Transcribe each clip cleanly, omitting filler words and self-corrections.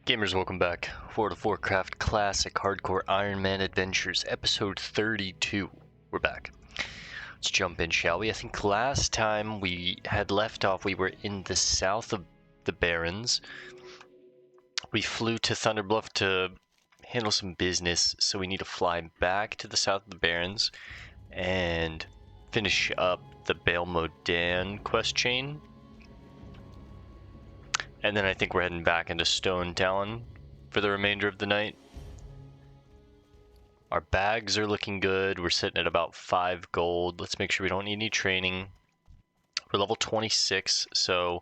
Gamers, welcome forward World of Warcraft Classic Hardcore Ironman Adventures, episode 32. We're back. Let's jump in, shall we? I think last time we had left off, we were in the south of the Barrens. We flew to Thunderbluff to handle some business, so we need to fly back to the south of the Barrens and finish up the Bael Modan quest chain. And then I think we're heading back into Stone Talon for the remainder of the night. Our bags are looking good. We're sitting at about 5 gold. Let's make sure we don't need any training. We're level 26, so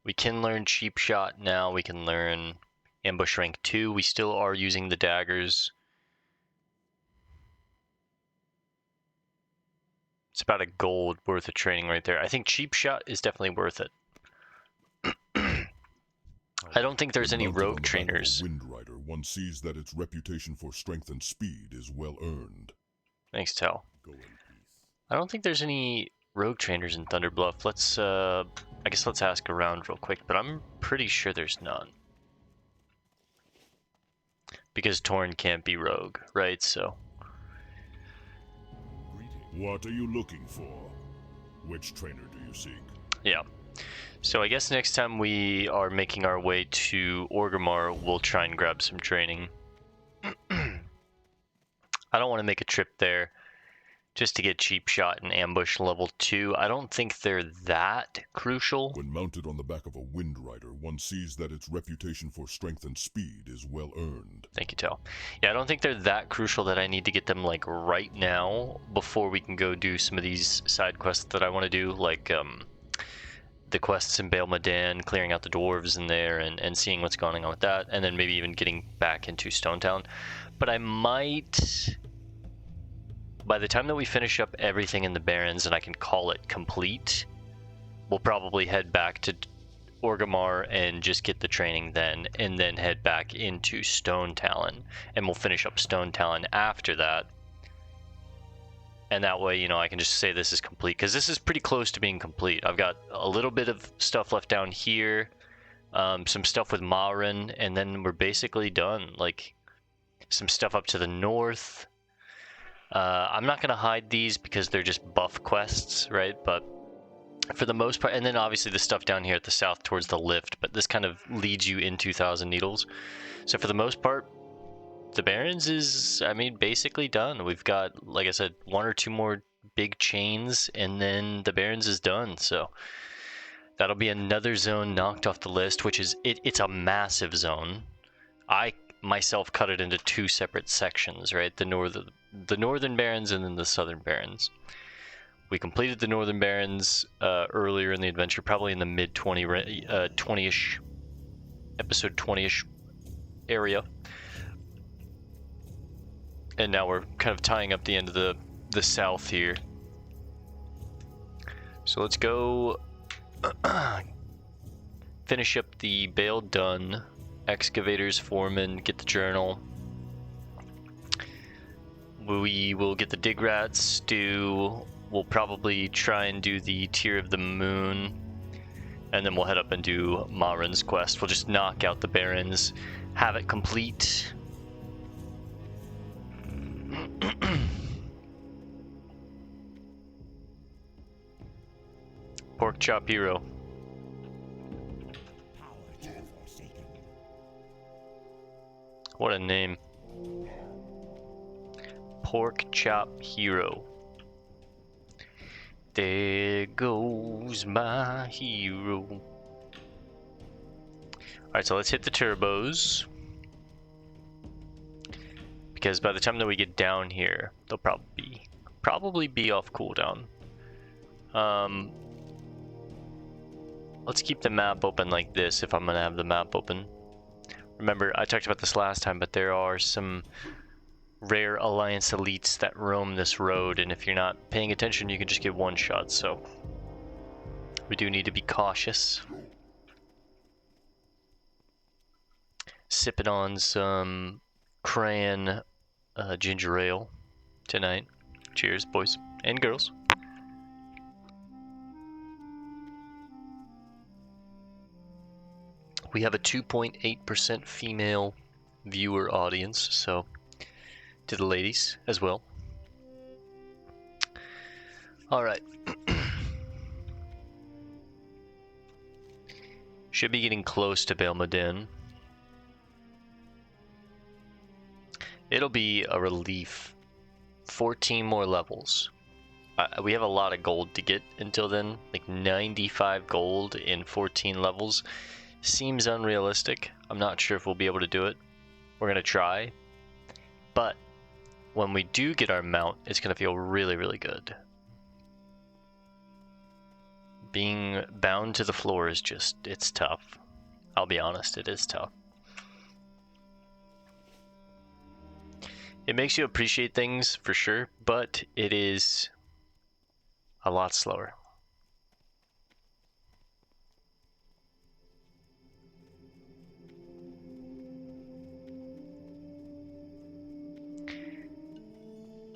we can learn Cheap Shot now. We can learn Ambush rank 2. We still are using the daggers. It's about a gold worth of training right there. I think Cheap Shot is definitely worth it. I don't think there's any rogue trainers. Wind Rider, one sees that its reputation for strength and speed is well earned. Thanks, Tal. I don't think there's any rogue trainers in Thunderbluff. I guess let's ask around real quick, but I'm pretty sure there's none. Because Torn can't be rogue, right? So. What are you looking for? Which trainer do you seek? Yeah. So I guess next time we are making our way to Orgrimmar, we'll try and grab some training. I don't want to make a trip there just to get Cheap Shot and Ambush level 2. I don't think they're that crucial. When mounted on the back of a Wind Rider, one sees that its reputation for strength and speed is well earned. Thank you, Tal. Yeah, I don't think they're that crucial that I need to get them like right now before we can go do some of these side quests that I want to do, like the quests in Bael Modan, clearing out the dwarves in there and seeing what's going on with that, and then maybe even getting back into Stone Town. But I might, by the time that we finish up everything in the Barrens and I can call it complete, we'll probably head back to Orgrimmar and just get the training then, and then head back into Stone Talon, and we'll finish up Stone Talon after that. And that way, you know, I can just say this is complete, because this is pretty close to being complete. I've got a little bit of stuff left down here, some stuff with Marin, and then we're basically done. Like, some stuff up to the north. I'm not going to hide these because they're just buff quests, right? But for the most part, and then obviously the stuff down here at the south towards the lift, but this kind of leads you into Thousand Needles. So for the most part, the Barrens is, I mean, basically done. We've got, like I said, 1 or 2 more big chains, and then the Barrens is done. So that'll be another zone knocked off the list, which is, it's a massive zone. I myself cut it into 2 separate sections, right? The northern Barrens and then the southern Barrens. We completed the northern Barrens earlier in the adventure, probably in the mid 20-ish, episode 20-ish area. And now we're kind of tying up the end of the south here. So let's go finish up the Bael done, excavators, foreman, get the journal. We will get the dig rats, we'll probably try and do the Tear of the Moon, and then we'll head up and do Marin's quest. We'll just knock out the Barrens, have it complete. Pork Chop Hero. What a name. Pork Chop Hero. There goes my hero. Alright, so let's hit the turbos. Because by the time that we get down here, they'll probably be off cooldown. Let's keep the map open like this if I'm gonna have the map open. Remember, I talked about this last time, but there are some rare Alliance elites that roam this road, and if you're not paying attention, you can just get one shot, so we do need to be cautious. Sipping on some Cran ginger ale tonight. Cheers, boys and girls. We have a 2.8% female viewer audience, so to the ladies as well. All right. Should be getting close to Bael Modan. It'll be a relief. 14 more levels. We have a lot of gold to get until then. Like 95 gold in 14 levels. Seems unrealistic. I'm not sure if we'll be able to do it. We're going to try. But when we do get our mount, it's going to feel really, really good. Being bound to the floor is just, it's tough. I'll be honest, it is tough. It makes you appreciate things for sure, but it is a lot slower.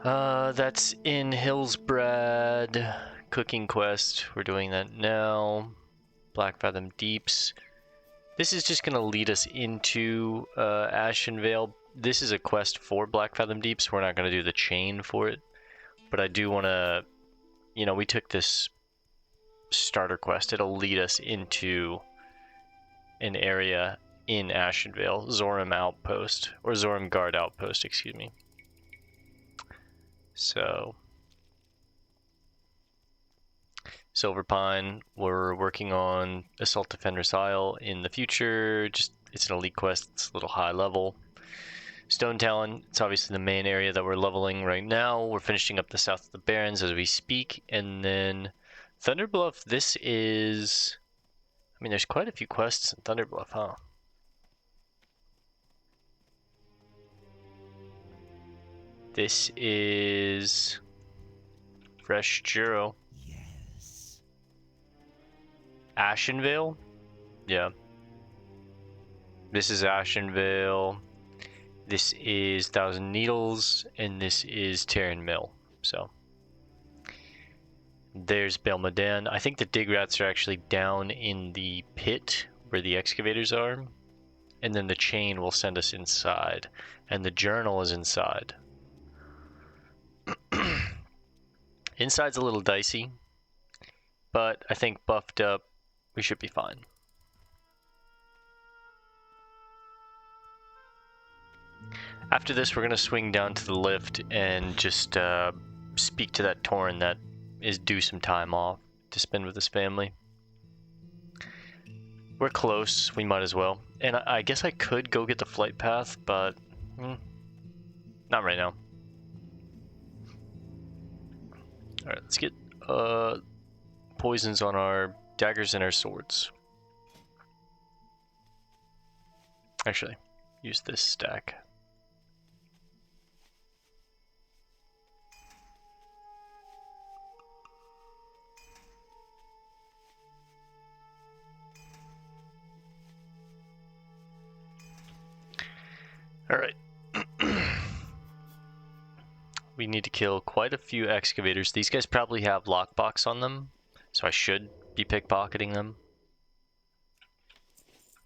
That's in Hillsbrad. Cooking quest. We're doing that now. Black Fathom Deeps. This is just going to lead us into Ashenvale. This is a quest for Black Fathom Deeps. We're not going to do the chain for it. But I do want to... You know, we took this starter quest. It'll lead us into an area in Ashenvale. Zoram Outpost. Or Zoram Guard Outpost, excuse me. So... Silver Pine, we're working on Assault Defender's Isle in the future. Just it's an elite quest, it's a little high level. Stone Talon, it's obviously the main area that we're leveling right now. We're finishing up the south of the Barrens as we speak. And then Thunderbluff, this is... I mean, there's quite a few quests in Thunderbluff, huh? This is... Fresh Juro. Ashenvale? Yeah. This is Ashenvale. This is Thousand Needles. And this is Terran Mill. So. There's Bael Modan. I think the dig rats are actually down in the pit where the excavators are. And then the chain will send us inside. And the journal is inside. Inside's a little dicey. But I think buffed up, we should be fine. After this, we're going to swing down to the lift and just speak to that Tauren that is due some time off to spend with his family. We're close, we might as well. And I guess I could go get the flight path, but not right now. Alright, let's get poisons on our daggers and our swords. Actually, use this stack. Alright. We need to kill quite a few excavators. These guys probably have lockbox on them, so I should be pickpocketing them.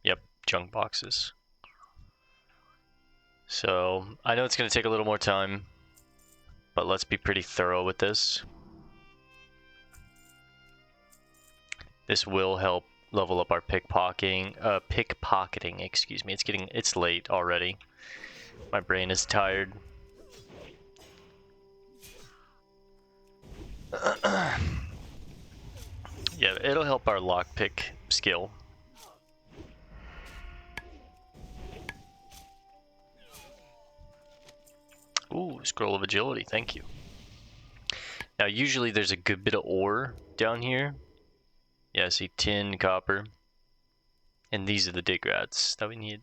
Yep, junk boxes. So, I know it's going to take a little more time, but let's be pretty thorough with this. This will help level up our pickpocketing, excuse me. It's late already. My brain is tired. Yeah, it'll help our lockpick skill. Ooh, Scroll of Agility, thank you. Now, usually there's a good bit of ore down here. Yeah, see, tin, copper. And these are the dig rats that we need.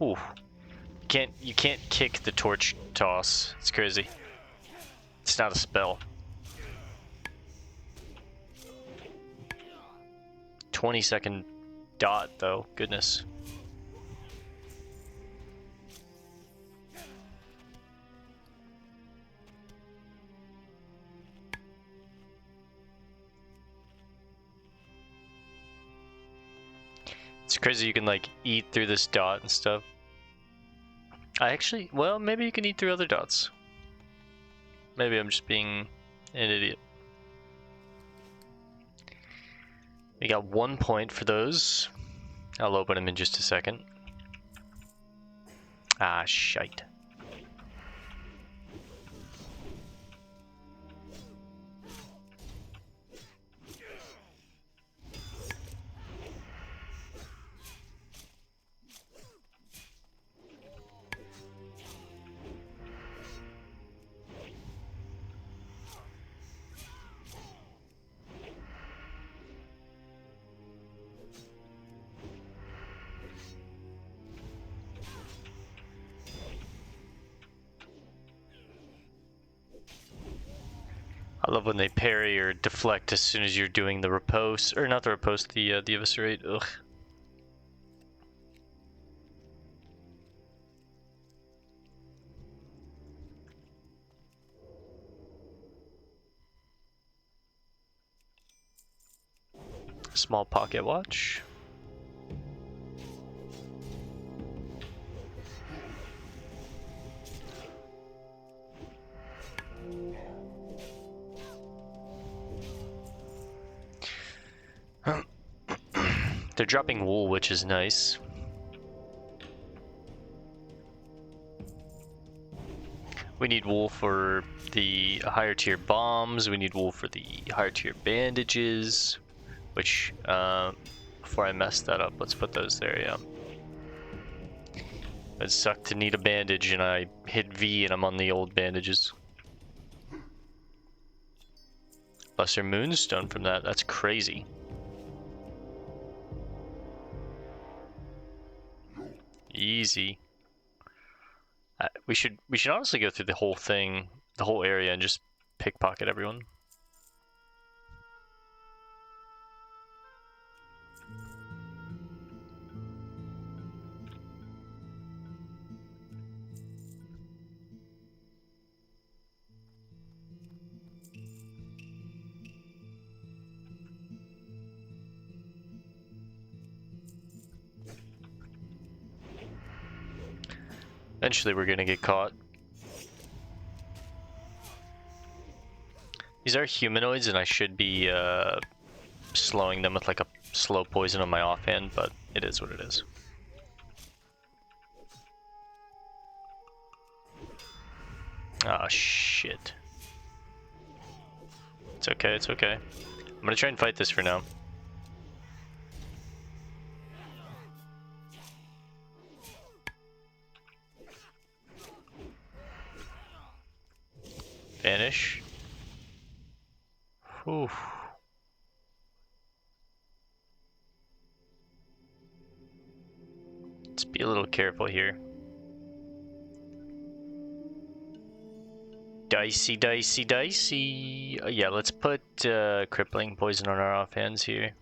Ooh. You can't kick the torch toss. It's crazy. It's not a spell. 20-second dot though, goodness. It's crazy you can like eat through this dot and stuff. I actually, well, maybe you can eat through other dots. Maybe I'm just being an idiot. We got 1 point for those. I'll open them in just a second. Ah, shite. I love when they parry or deflect as soon as you're doing the riposte, or not the riposte, the eviscerate. Ugh. Small pocket watch. They're dropping wool, which is nice. We need wool for the higher tier bombs. We need wool for the higher tier bandages. Which, before I mess that up, let's put those there, yeah. It sucked to need a bandage and I hit V and I'm on the old bandages. Lesser Moonstone from that, that's crazy. Easy. We should honestly go through the whole thing, the whole area, and just pickpocket everyone. Eventually we're gonna get caught. These are humanoids and I should be slowing them with like a slow poison on my offhand, but it is what it is. Ah, shit. It's okay, it's okay. I'm gonna try and fight this for now. Vanish. Whew. Let's be a little careful here. Dicey, dicey, dicey. Yeah, let's put crippling poison on our offhands here.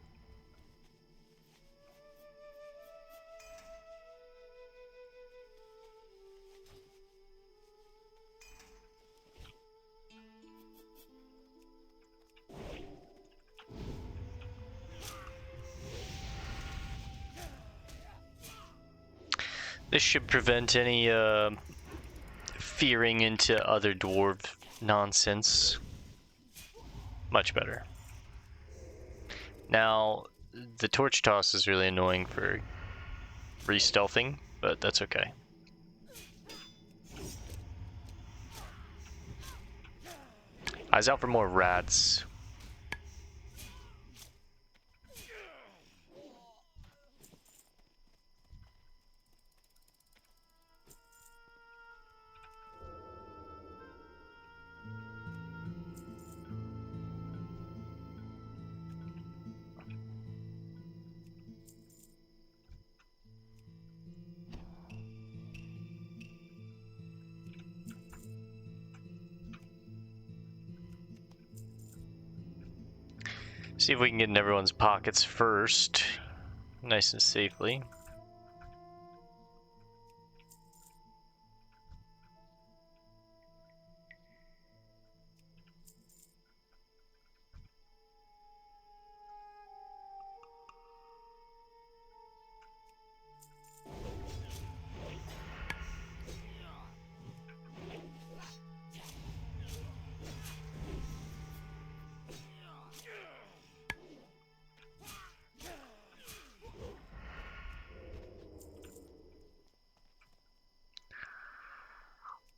This should prevent any fearing into other dwarf nonsense. Much better. Now, the torch toss is really annoying for re-stealthing, but that's okay. Eyes out for more rats. See if we can get in everyone's pockets first, nice and safely.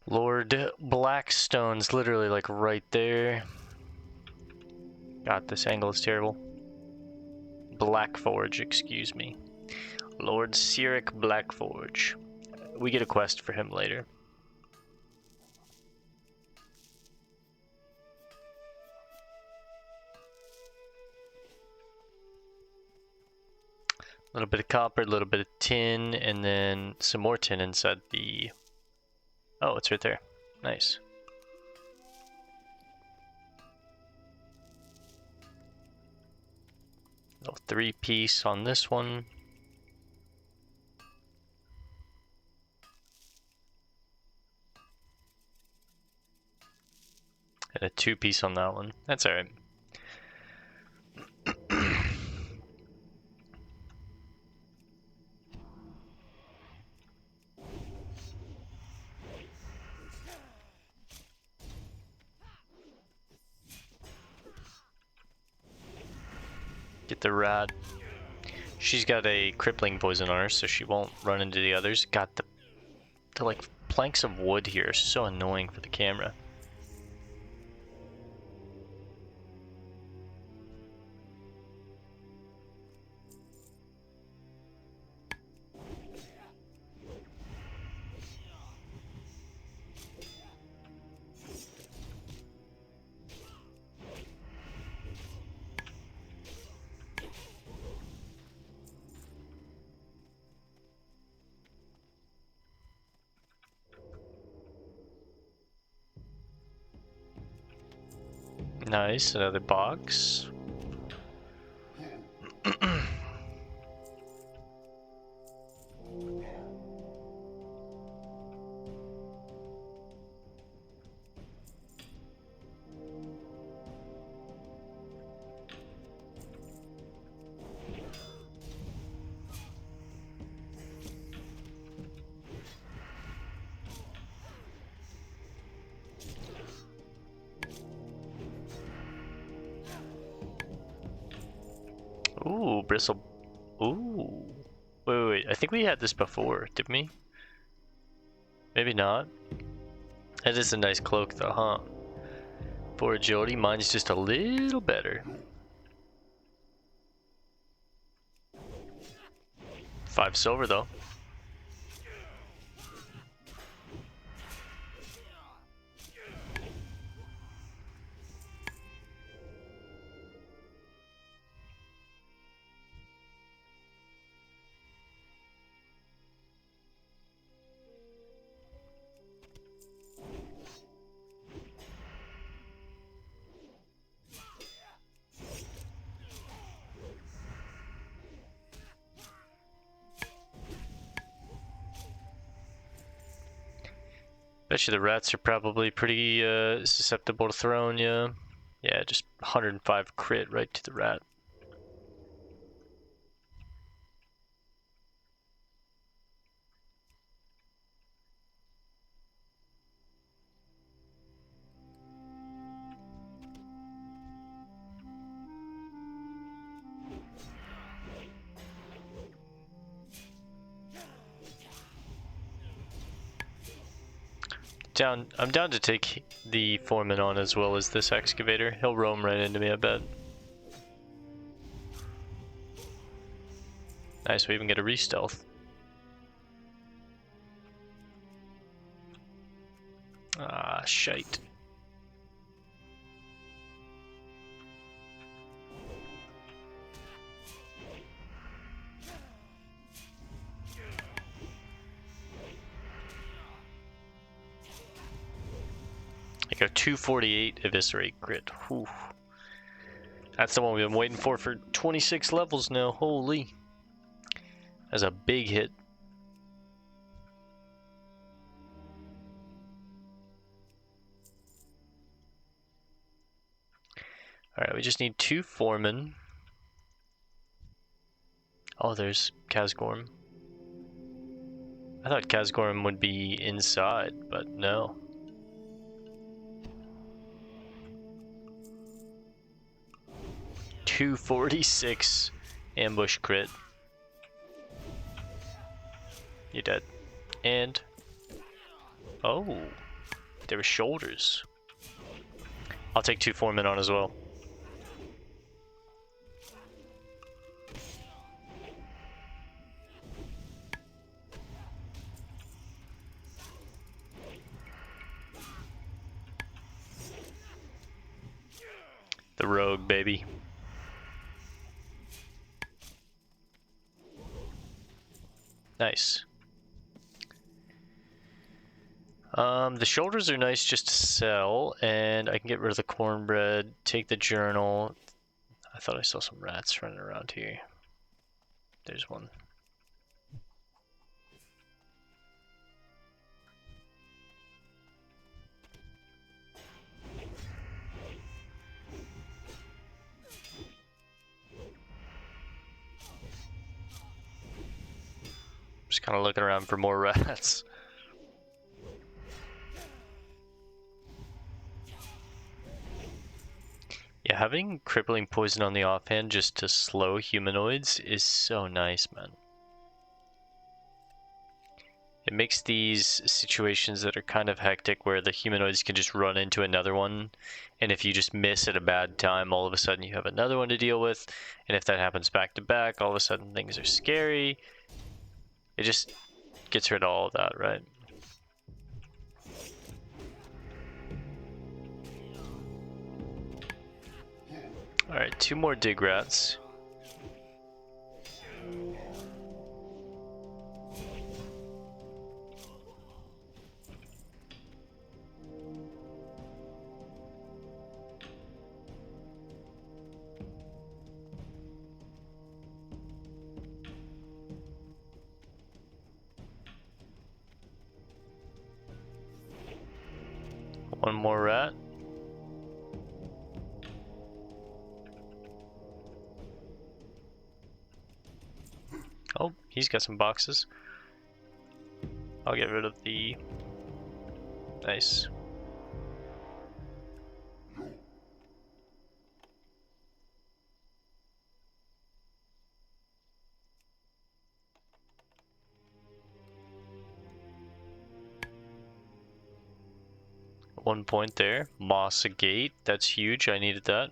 Lord Blackstone's literally like right there. God, this angle is terrible. Blackforge, excuse me. Lord Cyric Blackforge. We get a quest for him later. A little bit of copper, a little bit of tin, and then some more tin inside the... Oh, it's right there. Nice. Little 3-piece on this one. And a 2-piece on that one. That's alright. Get the rat. She's got a crippling poison on her, so she won't run into the others. God, the like planks of wood here are so annoying for the camera. Nice, another box. Ooh, bristle. Ooh. Wait. I think we had this before, didn't we? Maybe not. That is a nice cloak though, huh? For agility, mine's just a little better. 5 silver though. Bet you the rats are probably pretty susceptible to thrown, yeah. Yeah, just 105 crit right to the rat. I'm down to take the foreman on as well as this excavator. He'll roam right into me, I bet. Nice, we even get a re-stealth. Ah, shite. I go 248 eviscerate grit. Whew. That's the one we've been waiting for 26 levels now. Holy. That's a big hit. Alright, we just need 2 foremen. Oh, there's Kazgorm. I thought Kazgorm would be inside, but no. .246 ambush crit. You're dead. And... oh. There were shoulders. I'll take 2 foremen on as well. The rogue, baby. Nice. The shoulders are nice just to sell, and I can get rid of the cornbread, take the journal. I thought I saw some rats running around here. There's one. Just kind of looking around for more rats. Yeah, having crippling poison on the offhand just to slow humanoids is so nice, man. It makes these situations that are kind of hectic where the humanoids can just run into another one, and if you just miss at a bad time, all of a sudden you have another one to deal with, and if that happens back to back, all of a sudden things are scary. It just gets rid of all of that, right? Alright, 2 more dig rats. One more rat. Oh, he's got some boxes. I'll get rid of the... Nice. One point there. Moss a gate. That's huge. I needed that.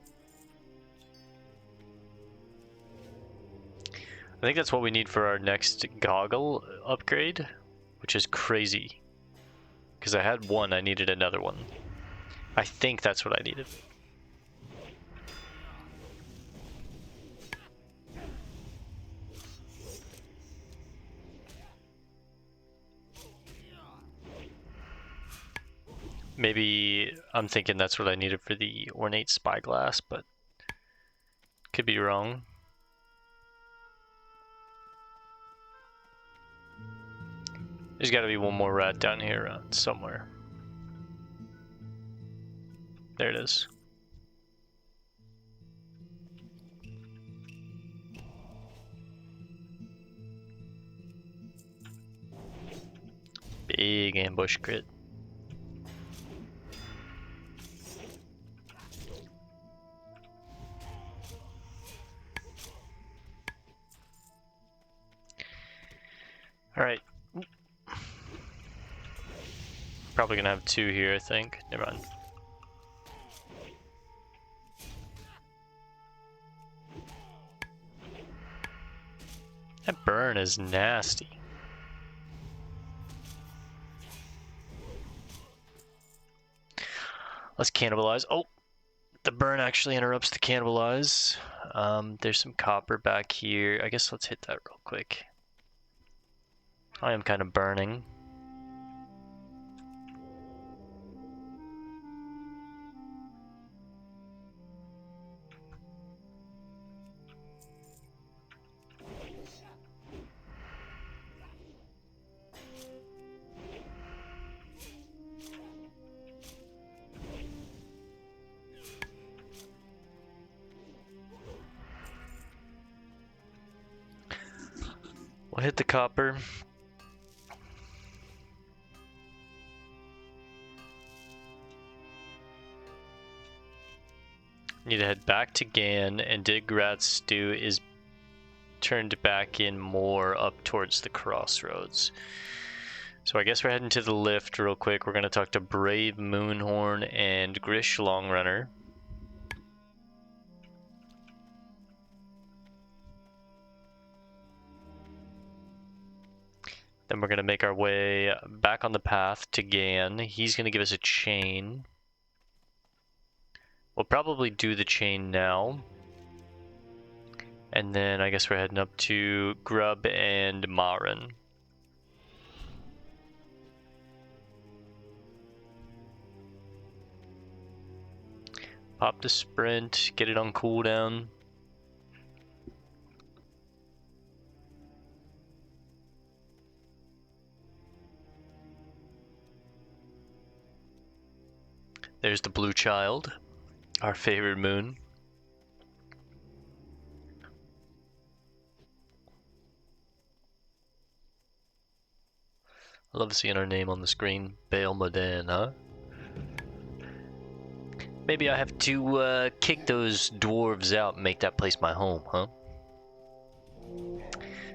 I think that's what we need for our next goggle upgrade, which is crazy. Because I had one, I needed another one. I think that's what I needed. Maybe I'm thinking that's what I needed for the ornate spyglass, but could be wrong. There's got to be one more rat down here around somewhere. There it is. Big ambush crit. Alright. Probably gonna have 2 here, I think. Never mind. That burn is nasty. Let's cannibalize. Oh! The burn actually interrupts the cannibalize. There's some copper back here. I guess let's hit that real quick. I am kind of burning. We'll hit the copper. Need to head back to Gann, and Dig Rat's stew is turned back in more up towards the crossroads. So I guess we're heading to the lift real quick. We're going to talk to Brave Moonhorn and Grish Longrunner. Then we're going to make our way back on the path to Gann. He's going to give us a chain. We'll probably do the chain now. And then I guess we're heading up to Grub and Marin. Pop the sprint, get it on cooldown. There's the blue child, our favorite moon. I love seeing our name on the screen. Bael Modan, huh? Maybe I have to kick those dwarves out and make that place my home, huh?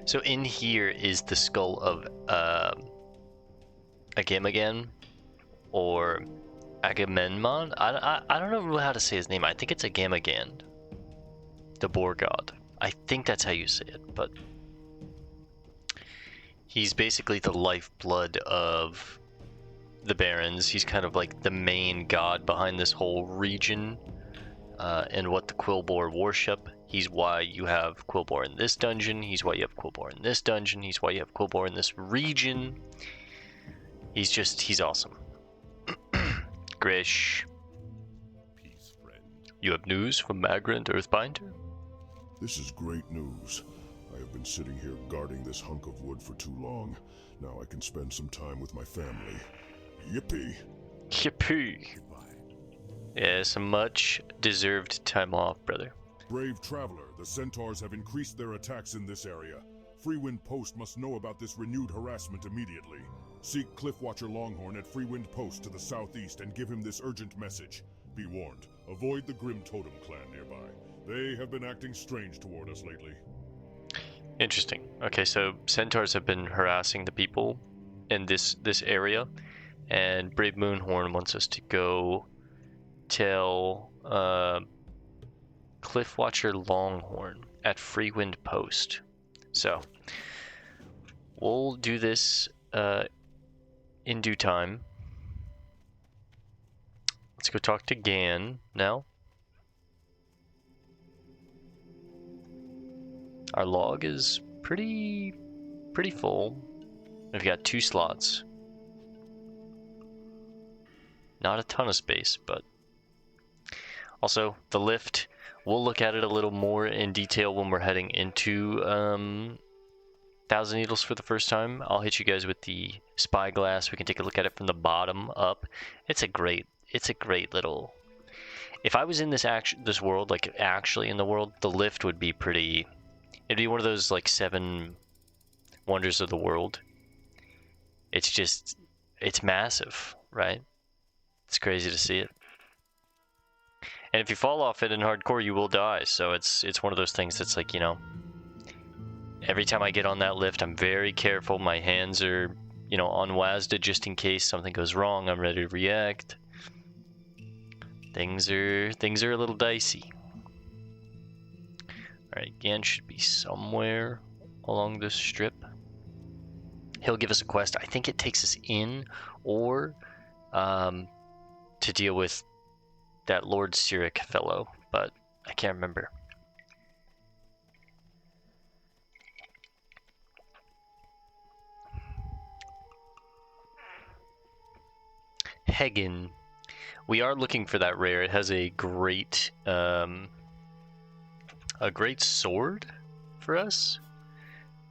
So in here is the skull of Agamagan, or Agamemnon? I don't know how to say his name. I think it's Agamagan, the boar god. I think that's how you say it, but he's basically the lifeblood of the Barrens. He's kind of like the main god behind this whole region, and what the Quillboar worship. He's why you have Quillboar in this dungeon. He's why you have Quillboar in this dungeon. He's why you have Quillboar in this region. He's awesome. Grish. Peace, friend. You have news from Magrant Earthbinder? This is great news. I have been sitting here guarding this hunk of wood for too long. Now I can spend some time with my family. Yippee! Yippee! Yeah, some much deserved time off, brother. Brave traveler, the centaurs have increased their attacks in this area. Freewind Post must know about this renewed harassment immediately. Seek Cliffwatcher Longhorn at Freewind Post to the southeast and give him this urgent message. Be warned, avoid the Grim Totem clan nearby. They have been acting strange toward us lately. Interesting. Okay, so centaurs have been harassing the people in this area, and Brave Moonhorn wants us to go tell Cliffwatcher Longhorn at Freewind Post. So we'll do this in due time. Let's go talk to Gann now. Our log is pretty full. We've got 2 slots. Not a ton of space, but also the lift. We'll look at it a little more in detail when we're heading into Thousand Needles for the first time. I'll hit you guys with the spyglass. We can take a look at it from the bottom up. It's a great little. If I was in this world, like actually in the world, the lift would be pretty. It'd be one of those like 7 wonders of the world. It's massive, right? It's crazy to see it. And if you fall off it in hardcore, you will die. So it's one of those things that's like, you know, every time I get on that lift, I'm very careful. My hands are, you know, on WASDA just in case something goes wrong. I'm ready to react. Things are a little dicey. Alright, Gann should be somewhere along this strip. He'll give us a quest. I think it takes us in, or to deal with that Lord Cyric fellow, but I can't remember. Hagen. We are looking for that rare. It has a great sword for us,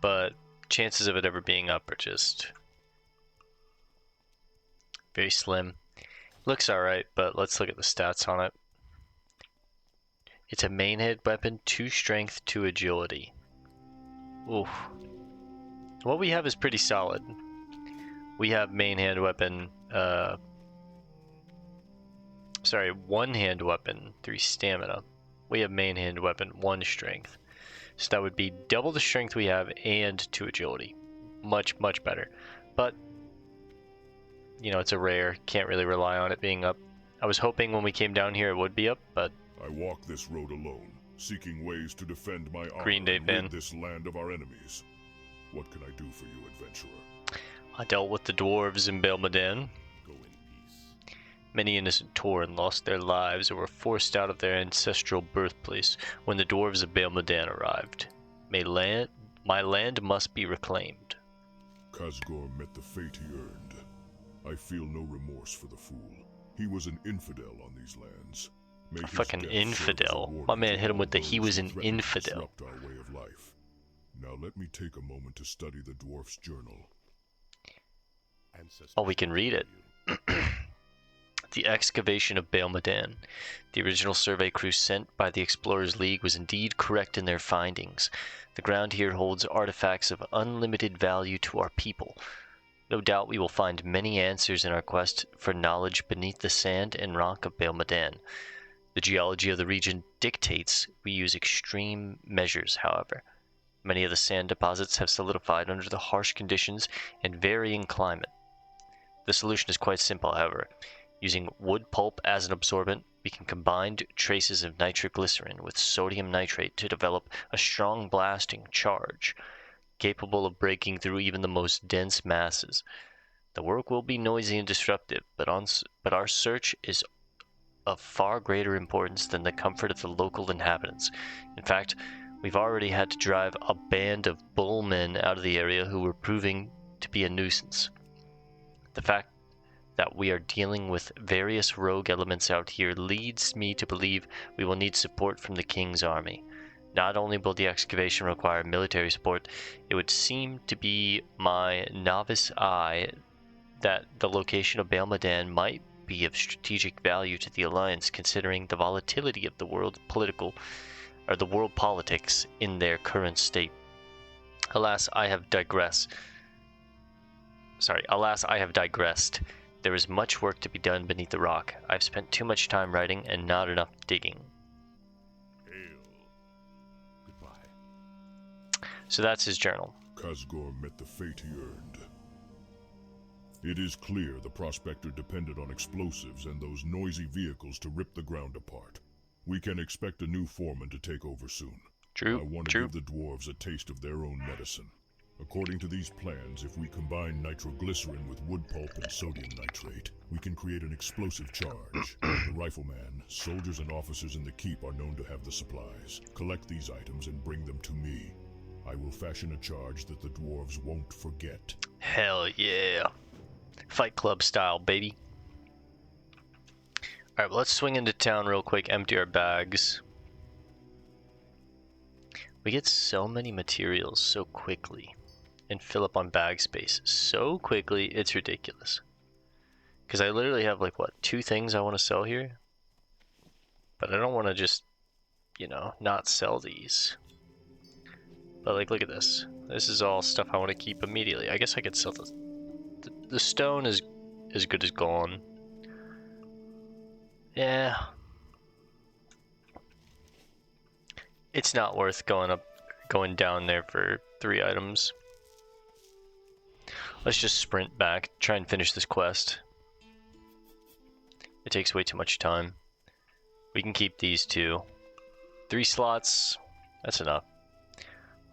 but chances of it ever being up are just very slim. Looks alright, but let's look at the stats on it. It's a main head weapon, 2 strength, 2 agility. Oof. What we have is pretty solid. We have main hand weapon, 1 hand weapon, 3 stamina. We have main hand weapon, 1 strength. So that would be double the strength we have and 2 agility. Much, much better. But you know, it's a rare. Can't really rely on it being up. I was hoping when we came down here it would be up, but... I walk this road alone, seeking ways to defend my honor Green Day and fan. rid this land of our enemies. What can I do for you, adventurer? I dealt with the dwarves in Bael Modan. Go in peace. Many innocent Tauren lost their lives or were forced out of their ancestral birthplace when the dwarves of Bael Modan arrived. My land must be reclaimed. Khazgor met the fate he earned. I feel no remorse for the fool. He was an infidel on these lands. May A his fucking death serve as a infidel. warning My man to hit him all with the those he was who an threaten to infidel. disrupt our way of life. Now let me take a moment to study the dwarf's journal. Oh, we can read it. The excavation of Bael Modan. The original survey crew sent by the Explorers League was indeed correct in their findings. The ground here holds artifacts of unlimited value to our people. No doubt we will find many answers in our quest for knowledge beneath the sand and rock of Bael Modan. The geology of the region dictates we use extreme measures, however. Many of the sand deposits have solidified under the harsh conditions and varying climate. The solution is quite simple, however. Using wood pulp as an absorbent, we can combine traces of nitroglycerin with sodium nitrate to develop a strong blasting charge, capable of breaking through even the most dense masses. The work will be noisy and disruptive, but our search is of far greater importance than the comfort of the local inhabitants. In fact, we've already had to drive a band of bullmen out of the area who were proving to be a nuisance. The fact that we are dealing with various rogue elements out here leads me to believe we will need support from the King's army. Not only will the excavation require military support, it would seem to be my novice eye that the location of Bael Modan might be of strategic value to the Alliance, considering the volatility of the world politics in their current state. Alas, I have digressed. There is much work to be done beneath the rock. I've spent too much time writing and not enough digging. Hail. Goodbye. So that's his journal. Khazgor met the fate he earned. It is clear the prospector depended on explosives and those noisy vehicles to rip the ground apart. We can expect a new foreman to take over soon. I want to give the dwarves a taste of their own medicine. According to these plans, if we combine nitroglycerin with wood pulp and sodium nitrate, we can create an explosive charge. The rifleman, soldiers and officers in the keep are known to have the supplies. Collect these items and bring them to me. I will fashion a charge that the dwarves won't forget. Hell yeah. Fight Club style, baby. Alright, well, let's swing into town real quick, empty our bags. We get so many materials so quickly and fill up on bag space so quickly, it's ridiculous. Because I literally have, like, what, 2 things I want to sell here? But I don't want to just, you know, not sell these. But, like, look at this. This is all stuff I want to keep immediately. I guess I could sell the stone is as good as gone. Yeah. It's not worth going down there for 3 items. Let's just sprint back, try and finish this quest. It takes way too much time. We can keep these 2. 3 slots, that's enough.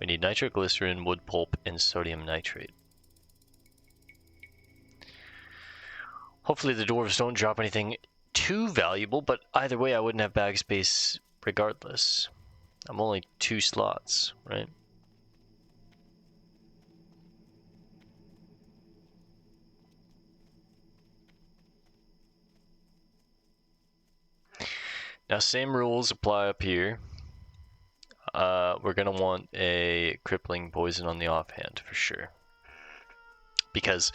We need nitroglycerin, wood pulp, and sodium nitrate. Hopefully the dwarves don't drop anything too valuable, but either way I wouldn't have bag space regardless. I'm only 2 slots, right? Now, same rules apply up here. We're gonna want a crippling poison on the offhand for sure. Because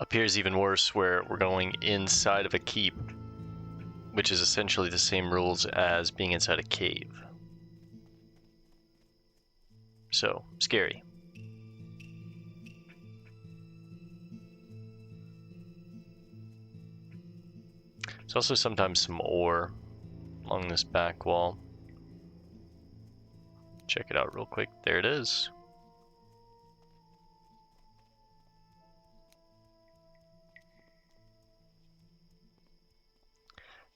up here is even worse, where we're going inside of a keep, which is essentially the same rules as being inside a cave. So, scary. There's also sometimes some ore along this back wall. Check it out real quick. There it is.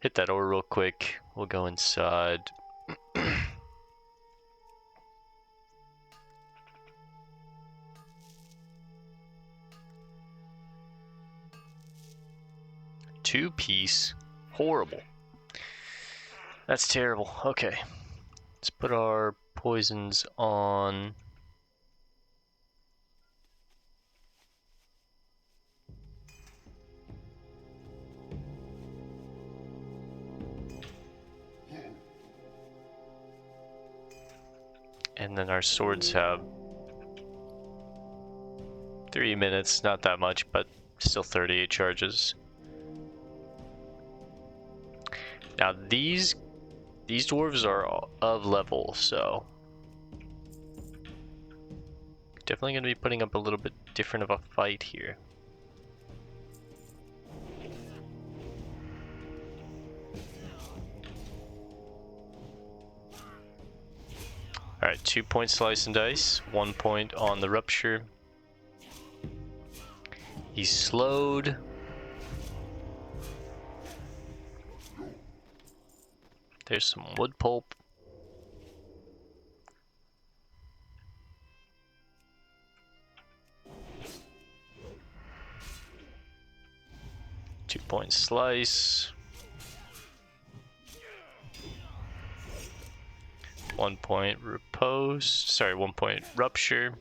Hit that ore real quick. We'll go inside. Two-piece. Horrible. That's terrible. Okay. Let's put our poisons on. And then our swords have 3 minutes, not that much, but still 38 charges. Now these dwarves are of level, so definitely going to be putting up a little bit different of a fight here. Alright, 2 point slice and dice, 1 point on the rupture. He's slowed. There's some wood pulp. Two-point slice. 1 point riposte. Sorry, 1 point rupture.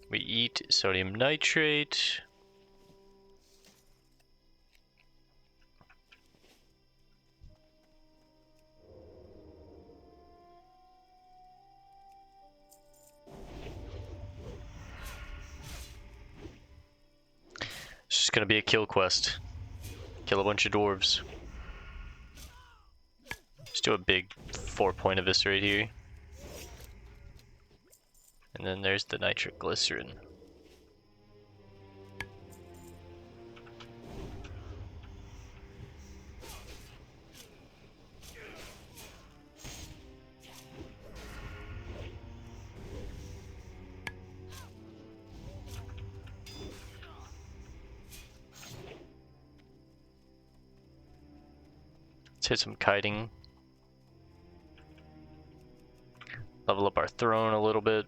We eat sodium nitrate. It's just gonna be a kill quest. Kill a bunch of dwarves. Just do a big 4-point eviscerate here. And then there's the nitroglycerin. Let's hit some kiting. Level up our throne a little bit.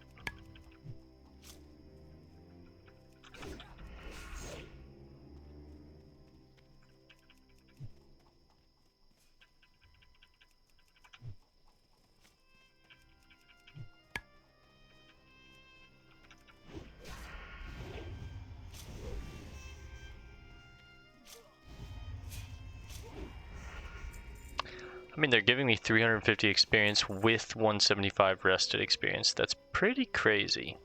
I mean, they're giving me 350 experience with 175 rested experience. That's pretty crazy.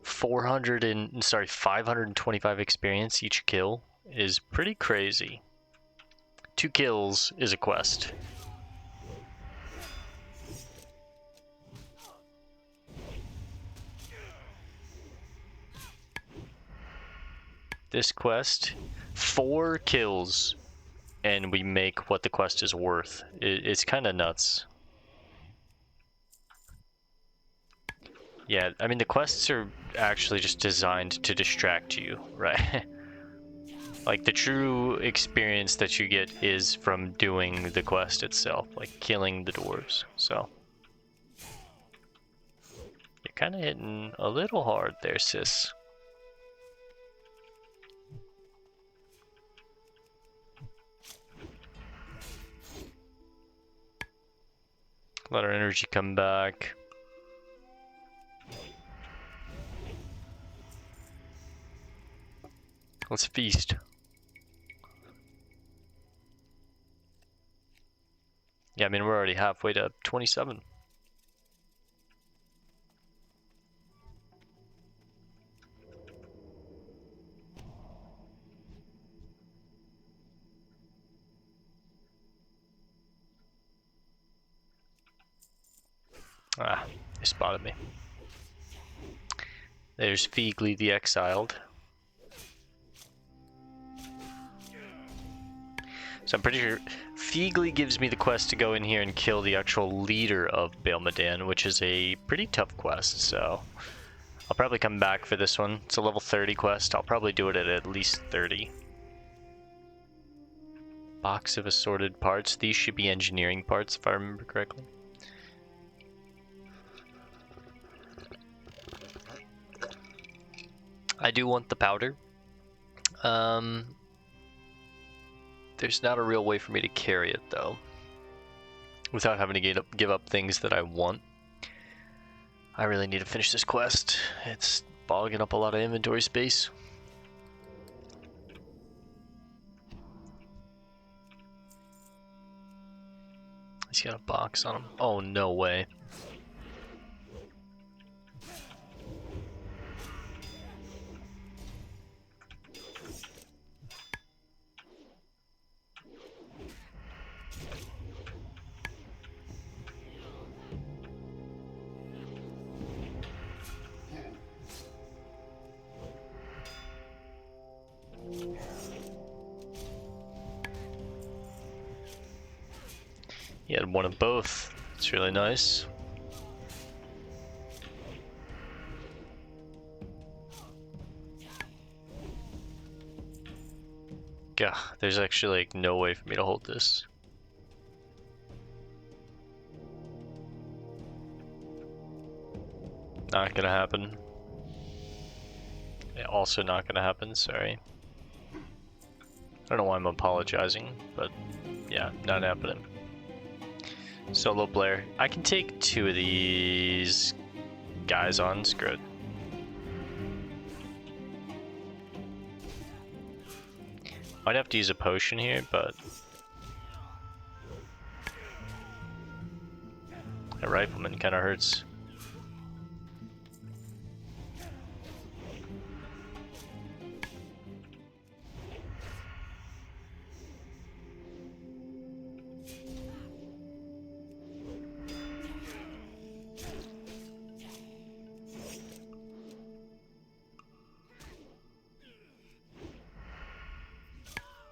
525 experience each kill is pretty crazy. 2 kills is a quest. This quest, 4 kills. And we make what the quest is worth. It's kind of nuts. Yeah, I mean, the quests are actually just designed to distract you, right? Like, the true experience that you get is from doing the quest itself, like killing the dwarves, so. You're kind of hitting a little hard there, sis. Let our energy come back. Let's feast. Yeah, I mean, we're already halfway to 27. Ah, they spotted me. There's Feegly the Exiled. So I'm pretty sure Feegly gives me the quest to go in here and kill the actual leader of Bael Modan, which is a pretty tough quest, so I'll probably come back for this one. It's a level 30 quest. I'll probably do it at least 30. Box of assorted parts. These should be engineering parts, if I remember correctly. I do want the powder. There's not a real way for me to carry it, though, without having to give up things that I want. I really need to finish this quest. It's bogging up a lot of inventory space. He's got a box on him. Oh, no way. He had one of both. It's really nice. Gah, there's actually like no way for me to hold this. Not gonna happen. Also not gonna happen, sorry. I don't know why I'm apologizing, but yeah, not happening. Solo player. I can take 2 of these guys on, screw it. Might have to use a potion here, but a rifleman kind of hurts.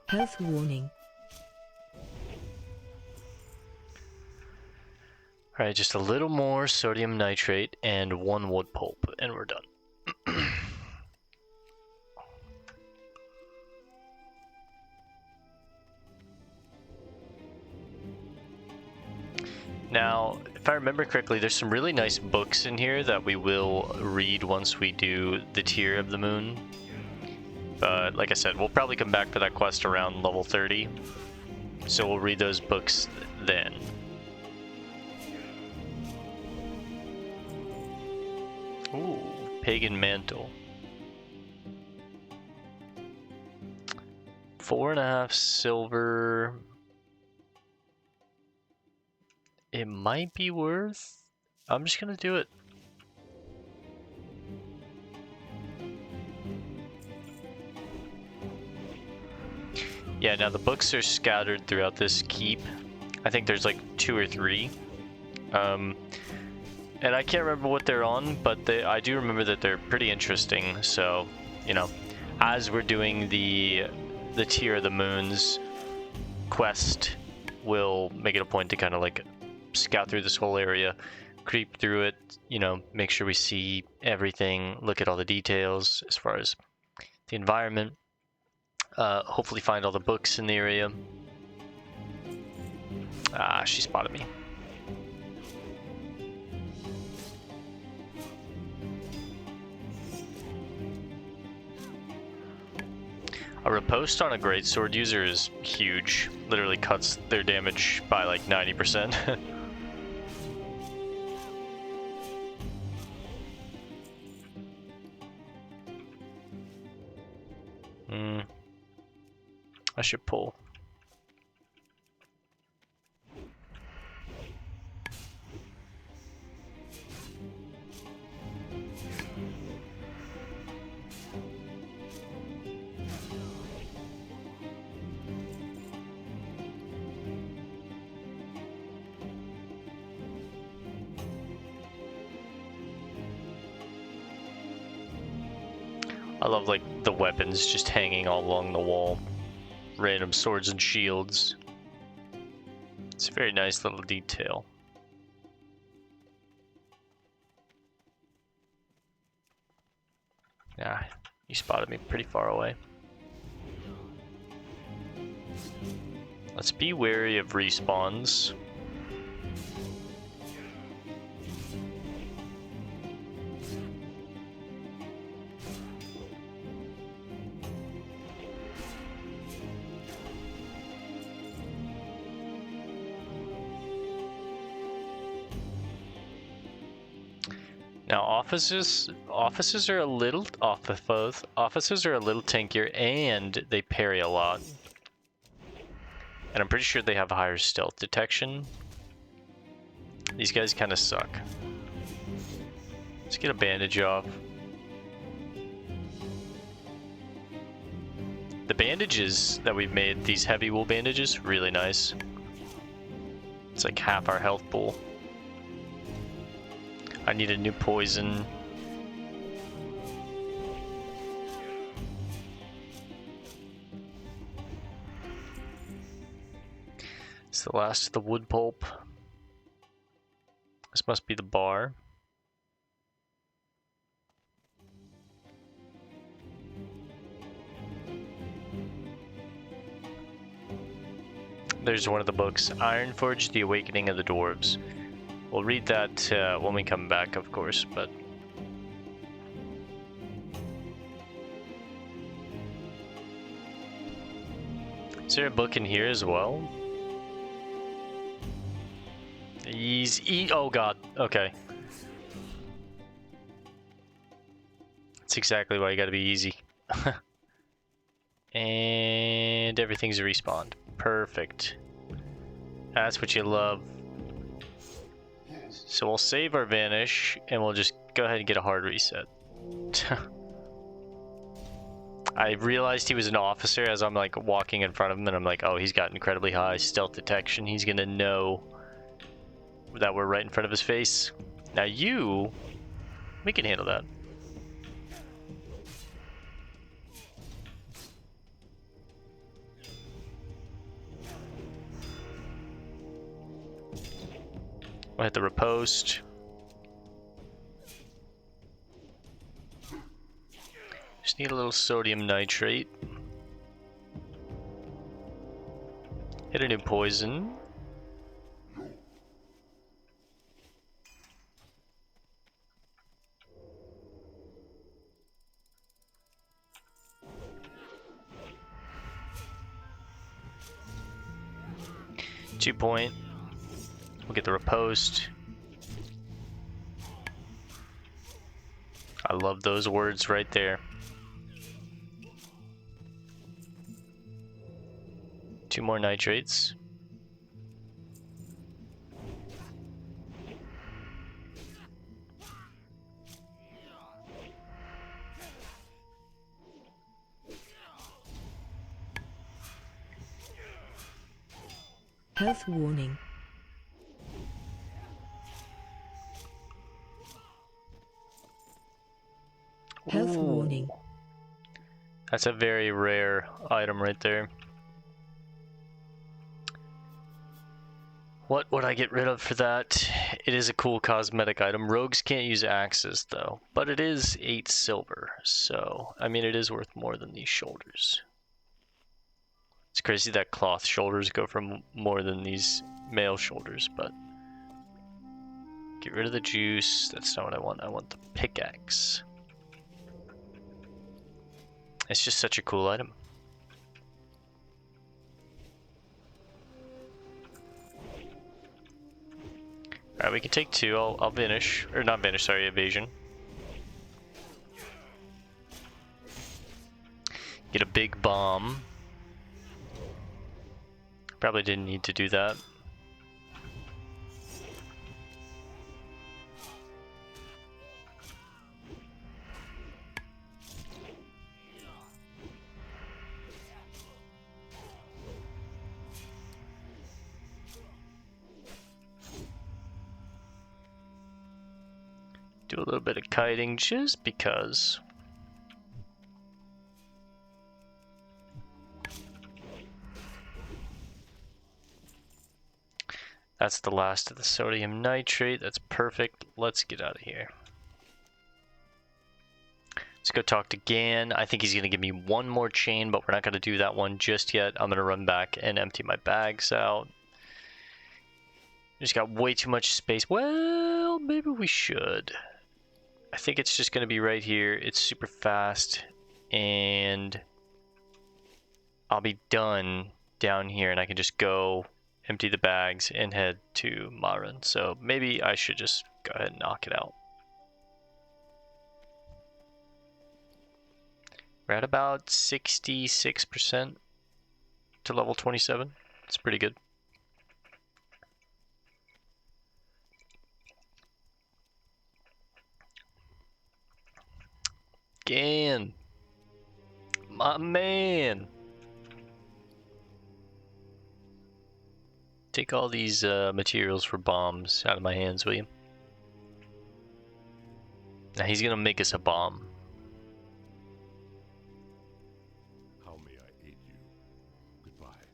Health warning. Alright, just a little more sodium nitrate and 1 wood pulp, and we're done. Now, if I remember correctly, there's some really nice books in here that we will read once we do the Tier of the Moon. But like I said, we'll probably come back for that quest around level 30. So we'll read those books then. Ooh, Pagan Mantle. 4.5 silver. It might be worth. I'm just gonna do it. Yeah, now the books are scattered throughout this keep. I think there's like 2 or 3. And I can't remember what they're on, but I do remember that they're pretty interesting. So, you know, as we're doing the Tier of the Moons quest, we'll make it a point to kind of like scout through this whole area, creep through it, you know, make sure we see everything, look at all the details as far as the environment. Hopefully find all the books in the area. Ah, she spotted me. A riposte on a greatsword user is huge. Literally cuts their damage by like 90%. I should pull. I love like the weapons just hanging all along the wall. Random swords and shields. It's a very nice little detail. Yeah, you spotted me pretty far away. Let's be wary of respawns. Now officers are a little officers are a little tankier and they parry a lot. And I'm pretty sure they have higher stealth detection. These guys kind of suck. Let's get a bandage off. The bandages that we've made, these heavy wool bandages, really nice. It's like half our health pool. I need a new poison. It's the last of the wood pulp. This must be the bar. There's one of the books, Ironforge, The Awakening of the Dwarves. We'll read that when we come back, of course, but... Is there a book in here as well? Oh god, okay. That's exactly why you gotta be easy. And everything's respawned. Perfect. That's what you love. So we'll save our vanish and we'll just go ahead and get a hard reset. I realized he was an officer as I'm like walking in front of him and I'm like, oh, he's got incredibly high stealth detection. He's gonna know that we're right in front of his face. Now we can handle that. We'll hit the riposte. Just need a little sodium nitrate. Hit a new poison. Point. We'll get the riposte. I love those words right there. 2 more nitrates. Health warning. Health warning. That's a very rare item right there. What would I get rid of for that? It is a cool cosmetic item. Rogues can't use axes though, but it is 8 silver, so I mean it is worth more than these shoulders. It's crazy that cloth shoulders go for more than these mail shoulders, but get rid of the juice. That's not what I want. I want the pickaxe. It's just such a cool item. Alright, we can take 2. I'll vanish. Or not vanish, sorry, evasion. Get a big bomb. Probably didn't need to do that. Do a little bit of kiting just because. That's the last of the sodium nitrate. That's perfect. Let's get out of here. Let's go talk to Gann. I think he's going to give me one more chain, but we're not going to do that one just yet. I'm going to run back and empty my bags out. Just got way too much space. Well, maybe we should. I think it's just going to be right here. It's super fast. And I'll be done down here. And I can just go empty the bags and head to Marin. So maybe I should just go ahead and knock it out. We're at about 66% to level 27. It's pretty good. Gann, my man. Take all these materials for bombs out of my hands, will you? Now he's gonna make us a bomb. How may I aid you? Goodbye.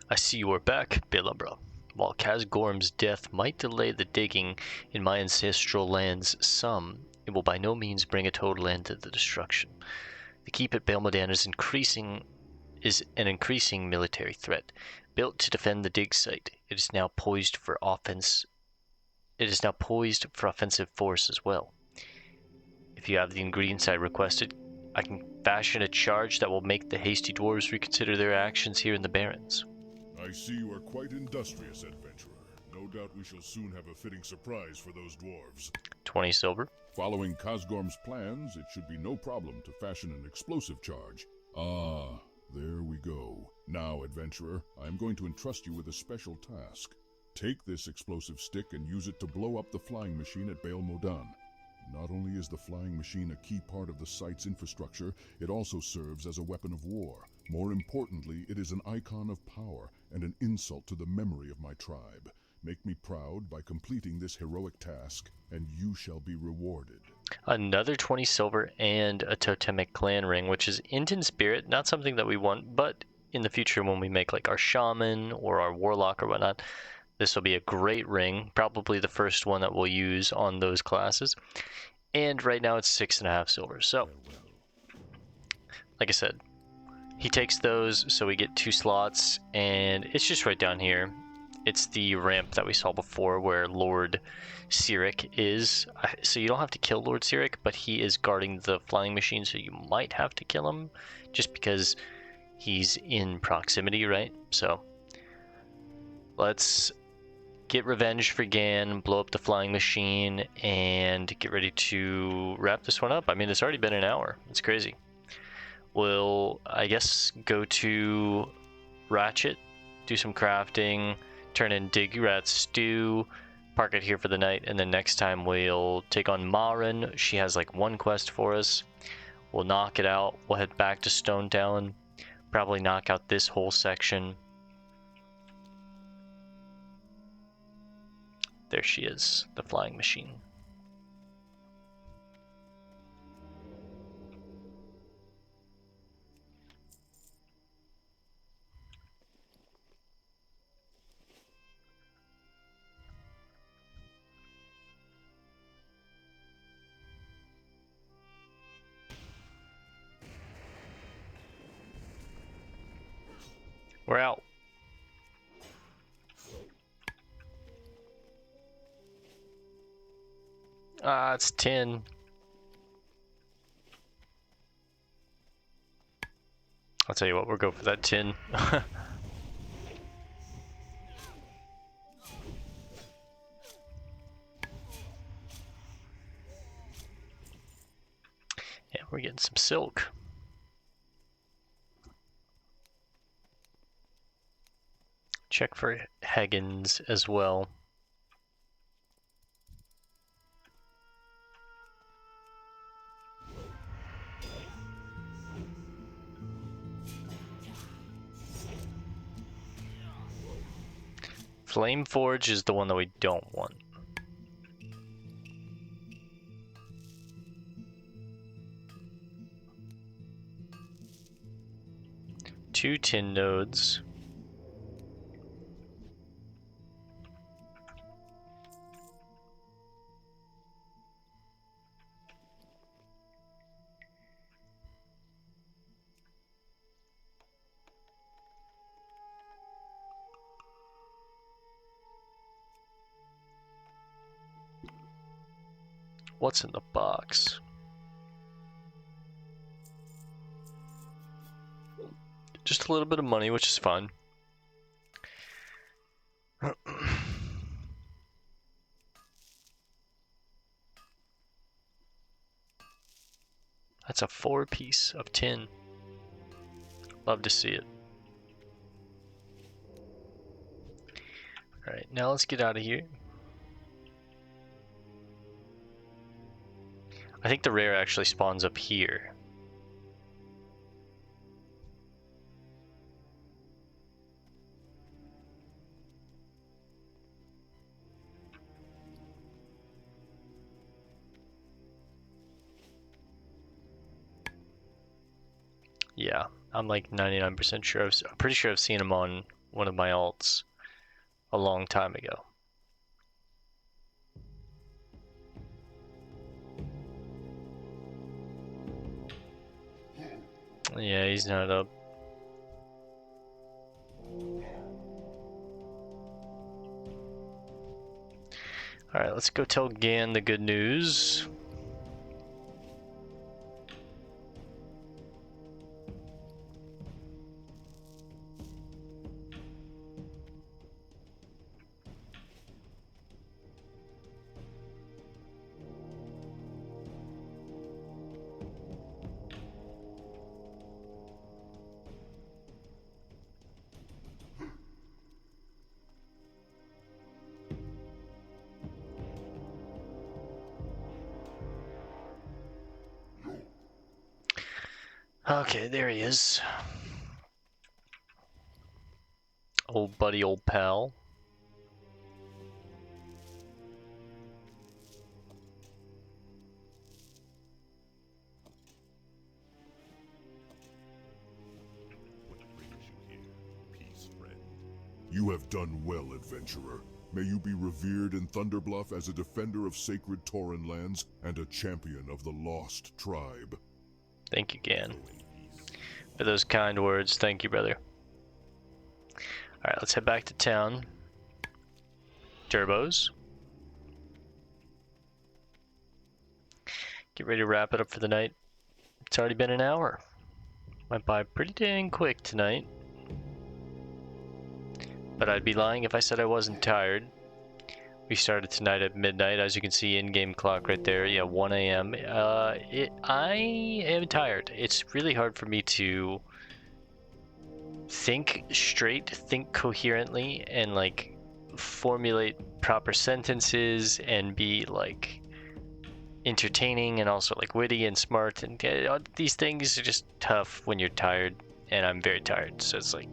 I see you are back, Belabra. While Kazgorm's death might delay the digging in my ancestral lands some, it will by no means bring a total end to the destruction. The keep at Bael Modan is an increasing military threat. Built to defend the dig site, it is now poised for offense. It is now poised for offensive force as well. If you have the ingredients I requested, I can fashion a charge that will make the hasty dwarves reconsider their actions here in the Barrens. I see you are quite industrious, adventurer. No doubt we shall soon have a fitting surprise for those dwarves. 20 silver. Following Kazgorm's plans, it should be no problem to fashion an explosive charge. Ah, there we go. Now, adventurer, I am going to entrust you with a special task. Take this explosive stick and use it to blow up the flying machine at Bael Modan. Not only is the flying machine a key part of the site's infrastructure, it also serves as a weapon of war. More importantly, it is an icon of power and an insult to the memory of my tribe. Make me proud by completing this heroic task, and you shall be rewarded. Another 20 silver and a totemic clan ring, which is Inten Spirit, not something that we want, but in the future when we make like our shaman or our warlock or whatnot, this will be a great ring, probably the first one that we'll use on those classes. And right now it's 6.5 silver. So, like I said, he takes those, so we get 2 slots, and it's just right down here. It's the ramp that we saw before where Lord Cyric is. So you don't have to kill Lord Cyric, but he is guarding the flying machine, so you might have to kill him just because he's in proximity, right? So let's get revenge for Gann, blow up the flying machine, and get ready to wrap this one up. I mean, it's already been an hour. It's crazy. We'll, I guess, go to Ratchet, do some crafting, turn in Dig Rat Stew, park it here for the night, and then next time we'll take on Marin. She has like 1 quest for us. We'll knock it out. We'll head back to Stone Town, probably knock out this whole section. There she is, the flying machine. We're out. Ah, it's 10. I'll tell you what, we'll go for that 10. Yeah, we're getting some silk. Check for Higgins as well. Flameforge is the one that we don't want. Two tin nodes. What's in the box? Just a little bit of money, which is fun. That's a 4-piece of tin. Love to see it. Alright, now let's get out of here. I think the rare actually spawns up here. Yeah, I'm like 99% sure. I'm pretty sure I've seen him on one of my alts a long time ago. Yeah, he's not up. Alright, let's go tell Gann the good news. Okay, there he is. Old buddy, old pal. You have done well, adventurer. May you be revered in Thunderbluff as a defender of sacred Tauren lands and a champion of the lost tribe. Thank you, Gann, for those kind words. Thank you, brother. Alright, let's head back to town. Turbos. Get ready to wrap it up for the night. It's already been an hour. Went by pretty dang quick tonight. But I'd be lying if I said I wasn't tired. We started tonight at midnight, as you can see in-game clock right there. Yeah, 1 a.m. I am tired. It's really hard for me to think straight, think coherently, and like formulate proper sentences and be like entertaining and also like witty and smart. And these things are just tough when you're tired, and I'm very tired. So it's like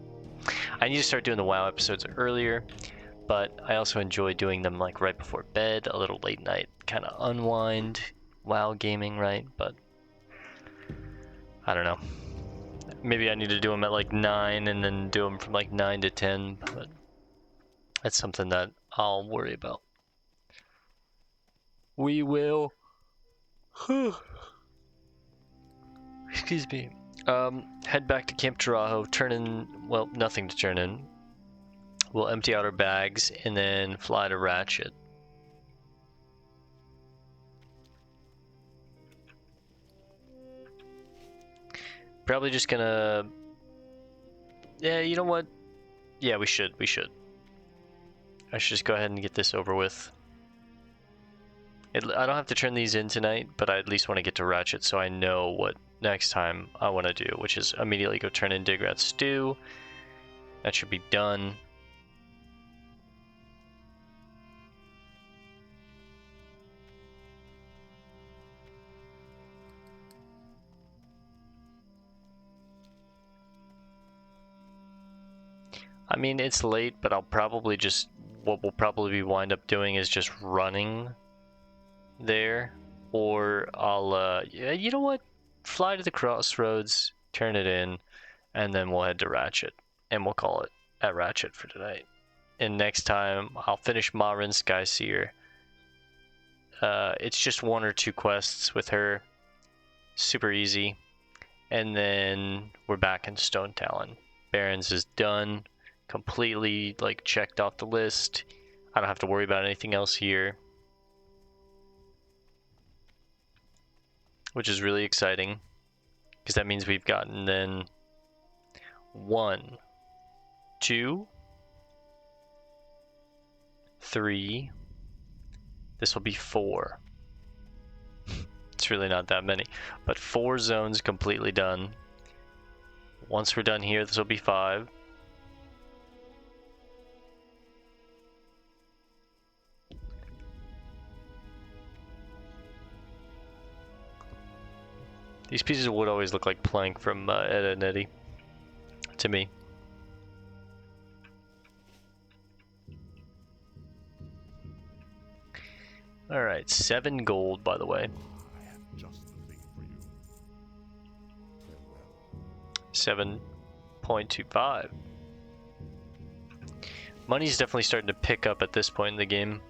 I need to start doing the WoW episodes earlier, but I also enjoy doing them like right before bed, a little late night kind of unwind WoW gaming, right? But I don't know. Maybe I need to do them at like 9 and then do them from like 9 to 10, but that's something that I'll worry about. We will. Excuse me. Head back to Camp Tarajo, turn in, well, nothing to turn in. We'll empty out our bags and then fly to Ratchet. Probably just gonna... Yeah, you know what? Yeah, we should. I should just go ahead and get this over with. I don't have to turn these in tonight, but I at least want to get to Ratchet so I know what next time I want to do, which is immediately go turn in Digrat Stew. That should be done. I mean, it's late, but I'll probably just, what we'll probably wind up doing is just running there, or I'll, yeah, you know what? Fly to the crossroads, turn it in, and then we'll head to Ratchet, and we'll call it at Ratchet for tonight. And next time, I'll finish Marin Skyseer. It's just 1 or 2 quests with her, super easy, and then we're back in Stone Talon. Barrens is done, completely like checked off the list. I don't have to worry about anything else here. which is really exciting, because that means we've gotten then 1, 2, 3. This will be 4. It's really not that many, but 4 zones completely done. Once we're done here, this will be 5. These pieces of wood always look like plank from Ed and Eddie, to me. Alright, 7 gold, by the way. I have just the thing for you. 7.25. Money's definitely starting to pick up at this point in the game.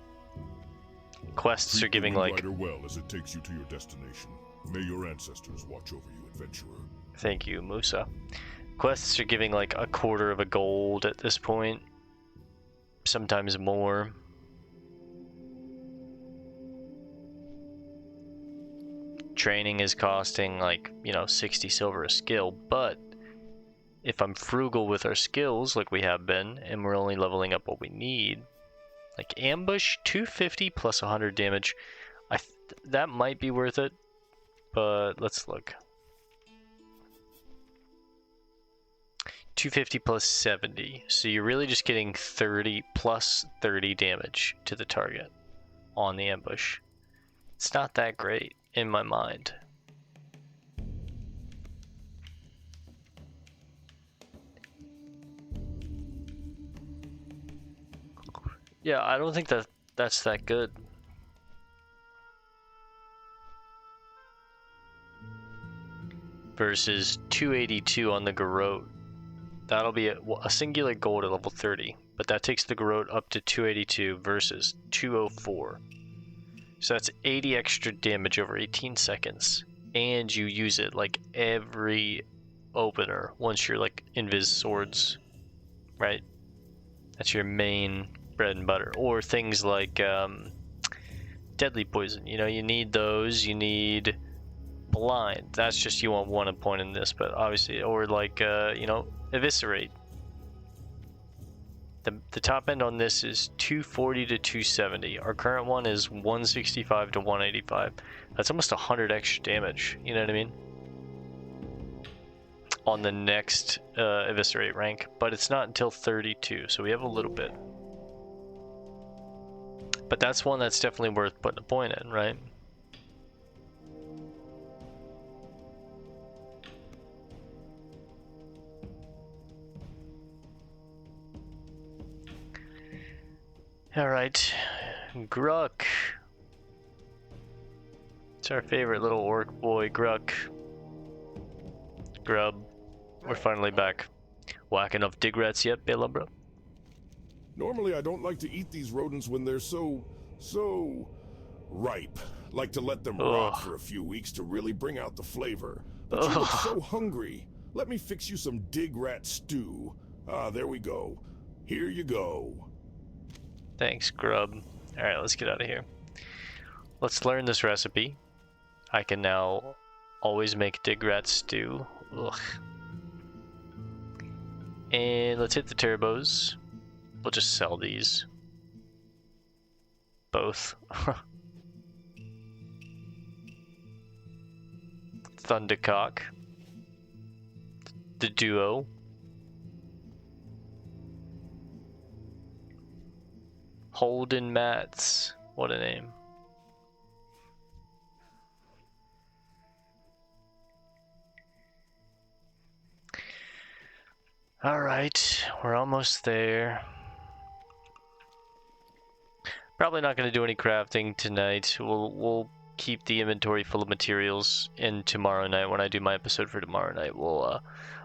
Quests are giving like... Rider well as it takes you to your destination. May your ancestors watch over you, adventurer. Thank you, Musa. Quests are giving like a quarter of a gold at this point. Sometimes more. Training is costing like, 60 silver a skill, but if I'm frugal with our skills like we have been, and we're only leveling up what we need, like ambush 250 plus 100 damage, that might be worth it, but let's look. 250 plus 70, so you're really just getting 30 plus 30 damage to the target on the ambush. It's not that great in my mind. Yeah, I don't think that's that good. Versus 282 on the Garrote. That'll be a singular gold at level 30, but that takes the Garrote up to 282 versus 204. So that's 80 extra damage over 18 seconds, and you use it like every opener once you're like invis swords, right? That's your main bread and butter. Or things like deadly poison, you need those. You need blind, that's just you want 1 point in this, but obviously, or like eviscerate. The top end on this is 240 to 270. Our current one is 165 to 185. That's almost 100 extra damage, you know what I mean? On the next eviscerate rank, but it's not until 32, so we have a little bit. But that's one that's definitely worth putting a point in, right? Alright, Gruck. It's our favorite little orc boy, Gruck. Grub. We're finally back. Whack enough dig rats yet, Baelabra? Normally I don't like to eat these rodents when they're so ripe. Like to let them rot for a few weeks to really bring out the flavor. But you look so hungry. Let me fix you some dig rat stew. Ah, there we go. Here you go. Thanks, Grub. Alright, let's get out of here. Let's learn this recipe. I can now always make dig rat stew. Ugh. And let's hit the turbos. We'll just sell these. Both. Thundercock. The duo. Holden Mats. What a name. Alright, we're almost there. Probably not going to do any crafting tonight. We'll keep the inventory full of materials, and tomorrow night, when I do my episode for tomorrow night, we'll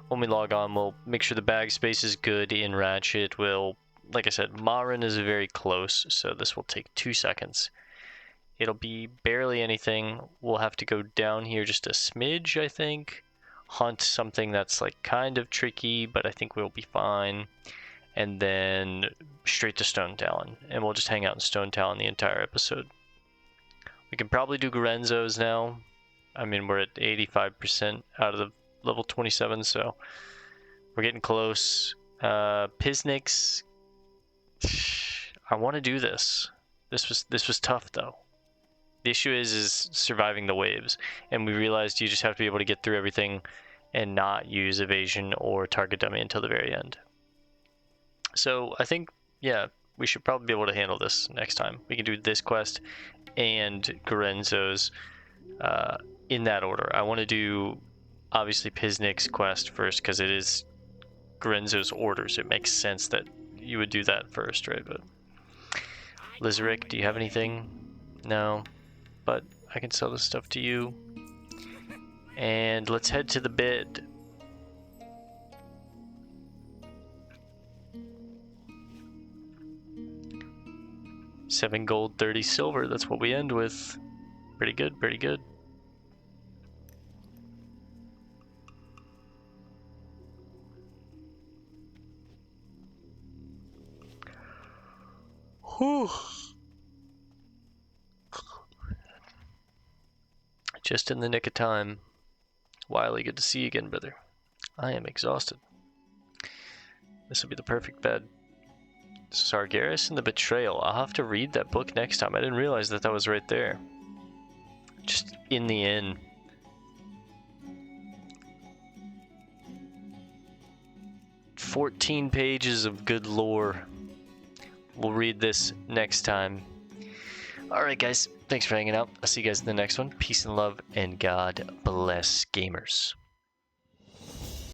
when we log on, we'll make sure the bag space is good in Ratchet. We'll, like I said, Marin is very close, so this will take 2 seconds. It'll be barely anything. We'll have to go down here just a smidge, I think. Hunt something that's like kind of tricky, but I think we'll be fine. And then straight to Stone Talon, and we'll just hang out in Stone Talon the entire episode. We can probably do Gorenzo's now. I mean, we're at 85% out of the level 27, so we're getting close. Pisnix, I want to do this. This was tough though. The issue is surviving the waves, and we realized you just have to be able to get through everything and not use evasion or target dummy until the very end. So I think, yeah, we should probably be able to handle this next time. We can do this quest and Gorenzo's in that order. I want to do, obviously, Pisnix's quest first, because it is Gorenzo's orders. It makes sense that you would do that first, right? But Lizaric, do you have anything? No, but I can sell this stuff to you. And let's head to the bid. $7 gold, 30 silver. That's what we end with. Pretty good, pretty good. Whew. Just in the nick of time. Wiley, good to see you again, brother. I am exhausted. This will be the perfect bed. Sargeras and the Betrayal. I'll have to read that book next time. I didn't realize that was right there. Just in the inn. "14 pages of good lore." We'll read this next time. Alright guys, thanks for hanging out. I'll see you guys in the next one. Peace and love, and God bless gamers.